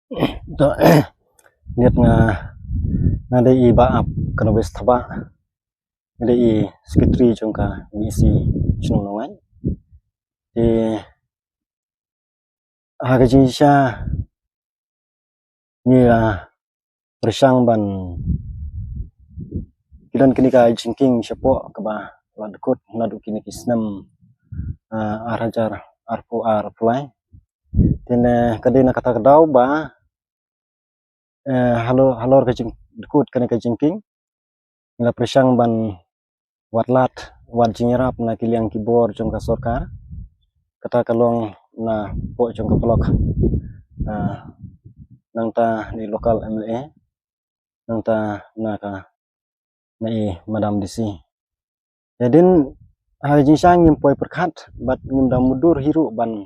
to niat nga dai I ba ap kana bes thaba dai I sekretari jongka misi chnung nongai te hagaji sha ni persang ban kidan kini ka jingking syapo kaba ladkut nadu kini kisnam arhajar arpu arplai tene kadina kata kadau ba halor ka jing dkut kani ka jingking ngila persang ban watlat wat jingrap na kiliang kibor jong ka sorkar kata kalong na po jong ka blok nang ta ni lokal MLA nang ta na ka na Madam DC yadin hajin sang ngim poi perkhat bat ngim dam mudur hiru ban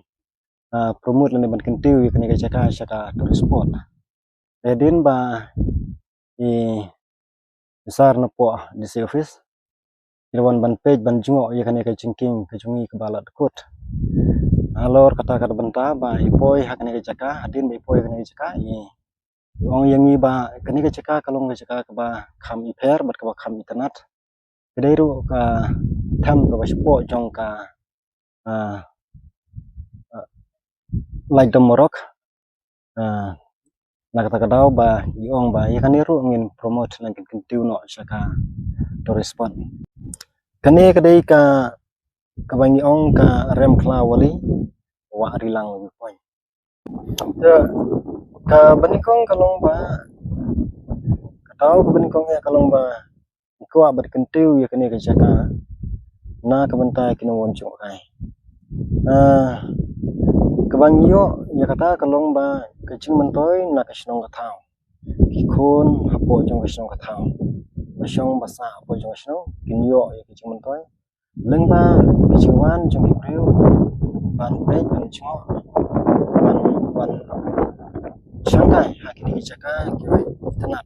promote lane ban kentiu kani ka jaka syaka to sport yadin ba besar na po DC office Irwan ban page ban jungo yakani ka jingking ka jungi ka balat kut alor kata kata benta ba ipoi hakani ka jaka adin ba ipoi kani ka jaka ong yangi ba kani ka jaka kalong ka jaka ka ba kham iper bat ka ba kham internet kedai ru ka tham ka ba spo jong ka like the morok na kata kadau ba iong ba yakani ru ngin promote nang kentiu no syaka to respond kani kadai ka kabangi ong ka rem kla wali wa rilang poin ka banikong kalong ba katau ka banikong ya kalong ba ko abat kentiu ya kani ka jaka na ka benta kinawon chung kai kabangyo ya kata kalong ba kaching mentoy na ka shnong ka thau kikun hapo jong ka shnong ka thau Masyong basa apo jong shnong kinyo ya kaching mentoy lengba kiciwan jong kipriu ban pej ban chingo ban shangai hakini jaka kiwai tenat